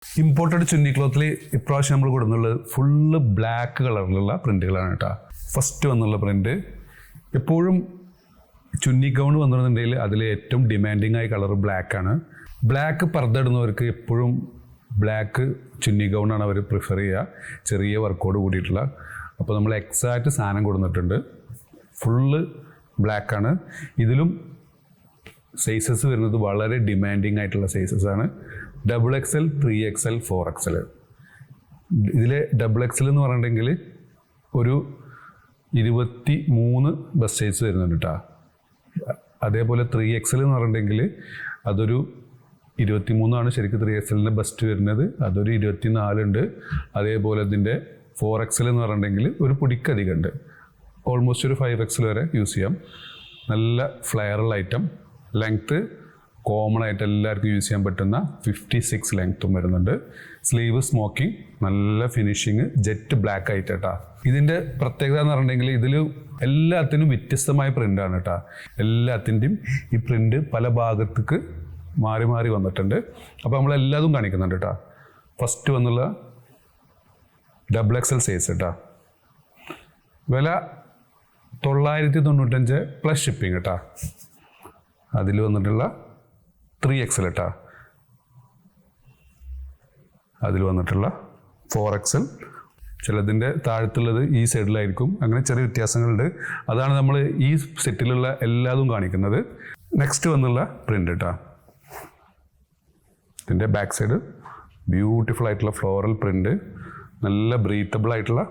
Imported ചുന്നി ക്ലോത്തിൽ ഇപ്രാവശ്യം നമ്മൾ കൊടുക്കുന്നുള്ളത് full black കളറിലുള്ള പ്രിന്റുകളാണ് കേട്ടോ. ഫസ്റ്റ് വന്നുള്ള പ്രിന്റ് എപ്പോഴും ചുന്നി ഗൗൺ വന്നിട്ടുണ്ടെങ്കിൽ അതിൽ ഏറ്റവും ഡിമാൻഡിങ് ആയ കളർ ബ്ലാക്ക് ആണ്. ബ്ലാക്ക് പർദ്ദ ഇടുന്നവർക്ക് എപ്പോഴും ബ്ലാക്ക് ചുന്നി ഗൗണാണ് അവർ പ്രിഫർ ചെയ്യുക, ചെറിയ വർക്കോട് കൂടിയിട്ടുള്ള. അപ്പോൾ നമ്മൾ എക്സാക്റ്റ് സാധനം കൊടുത്തിട്ടുണ്ട്, ഫുള്ള് ബ്ലാക്കാണ്. ഇതിലും സൈസസ് വരുന്നത് വളരെ ഡിമാൻഡിങ് ആയിട്ടുള്ള സൈസസ് ആണ്. XXL, 3XL, 4XL. ഇതിലെ XXL എന്ന് പറഞ്ഞിട്ടുണ്ടെങ്കിൽ ഒരു 23 ബസ് സൈസ് വരുന്നുണ്ട് കേട്ടോ. അതേപോലെ 3XL എന്ന് പറഞ്ഞിട്ടുണ്ടെങ്കിൽ അതൊരു 23 ശരിക്കും 3XLൻ്റെ ബസ്റ്റ് വരുന്നത്, അതൊരു 24 ഉണ്ട്. അതേപോലെ ഇതിൻ്റെ 4XL എന്ന് പറഞ്ഞിട്ടുണ്ടെങ്കിൽ ഒരു പൊടിക്കധികം ഉണ്ട്, ഓൾമോസ്റ്റ് ഒരു 5XL വരെ യൂസ് ചെയ്യാം. നല്ല ഫ്ലെയറുള്ള ഐറ്റം. ലെങ്ത്ത് കോമൺ ആയിട്ട് എല്ലാവർക്കും യൂസ് ചെയ്യാൻ പറ്റുന്ന 56 ലെങ്ത്തും വരുന്നുണ്ട്. സ്ലീവ് സ്മോക്കിംഗ്, നല്ല ഫിനിഷിങ്, ജെറ്റ് ബ്ലാക്ക് ആയിട്ട് കേട്ടോ. ഇതിൻ്റെ പ്രത്യേകത എന്ന് പറഞ്ഞിട്ടുണ്ടെങ്കിൽ ഇതിൽ എല്ലാത്തിനും വ്യത്യസ്തമായ പ്രിൻ്റാണ് കേട്ടോ. എല്ലാത്തിൻ്റെയും ഈ പ്രിൻ്റ് പല ഭാഗത്തേക്ക് മാറി മാറി വന്നിട്ടുണ്ട്. അപ്പോൾ നമ്മളെല്ലാതും കാണിക്കുന്നുണ്ട് കേട്ടോ. ഫസ്റ്റ് വന്നുള്ള XXL സൈസ് കേട്ടോ. വില 995 പ്ലസ് ഷിപ്പിംഗ് കേട്ടോ. അതിൽ വന്നിട്ടുള്ള 3XL കേട്ടോ. അതിൽ വന്നിട്ടുള്ള 4XL. ചിലതിൻ്റെ താഴത്തുള്ളത് ഈ സൈഡിലായിരിക്കും, അങ്ങനെ ചെറിയ വ്യത്യാസങ്ങളുണ്ട്. അതാണ് നമ്മൾ ഈ സെറ്റിലുള്ള എല്ലാതും കാണിക്കുന്നത്. നെക്സ്റ്റ് വന്നുള്ള പ്രിൻ്റ് കേട്ടോ. ഇതിൻ്റെ ബാക്ക് സൈഡ് ബ്യൂട്ടിഫുൾ ആയിട്ടുള്ള ഫ്ലോറൽ പ്രിൻ്റ്, നല്ല ബ്രീത്തബിൾ ആയിട്ടുള്ള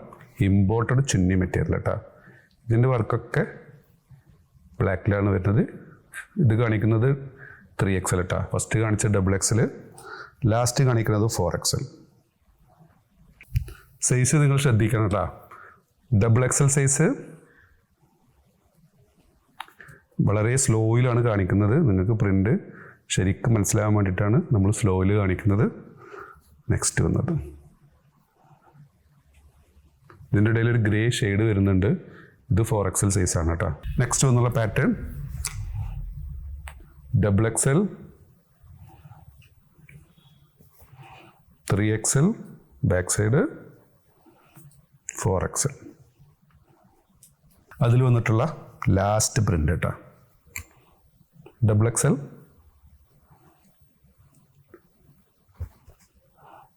ഇമ്പോർട്ടഡ് ചുന്നി മെറ്റീരിയൽ കേട്ടോ. ഇതിൻ്റെ വർക്കൊക്കെ ബ്ലാക്കിലാണ് വരുന്നത്. ഇത് കാണിക്കുന്നത് 3XL കേട്ടോ. ഫസ്റ്റ് കാണിച്ച XXL, ലാസ്റ്റ് കാണിക്കുന്നത് 4XL. സൈസ് നിങ്ങൾ ശ്രദ്ധിക്കണം കേട്ടോ. XXL സൈസ് വളരെ സ്ലോയിലാണ് കാണിക്കുന്നത്. നിങ്ങൾക്ക് പ്രിൻ്റ് ശരിക്കും മനസ്സിലാകാൻ വേണ്ടിയിട്ടാണ് നമ്മൾ സ്ലോയിൽ കാണിക്കുന്നത്. നെക്സ്റ്റ് വന്നത് ഇതിൻ്റെ ഇടയിൽ ഒരു ഗ്രേ ഷെയ്ഡ് വരുന്നുണ്ട്. ഇത് 4XL സൈസാണ് കേട്ടോ. നെക്സ്റ്റ് വന്നുള്ള pattern XXL, 3XL, back side 4XL. അതിൽ വന്നിട്ടുള്ള ലാസ്റ്റ് പ്രിൻ്റ് കേട്ടോ. XXL,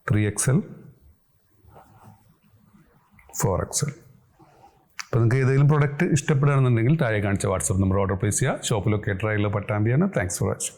3XL, 4XL. അപ്പോൾ നിങ്ങൾക്ക് ഏതെങ്കിലും പ്രോഡക്റ്റ് ഇഷ്ടപ്പെടുകയാണെന്നുണ്ടെങ്കിൽ താഴെ കാണിച്ച വാട്സപ്പ് നമ്പർ ഓർഡർ പ്ലേസ് ചെയ്യുക. ഷോപ്പ് ലൊക്കേറ്റർ ആയിട്ടുള്ള പട്ടാമ്പിയാണ്. Thanks for watching.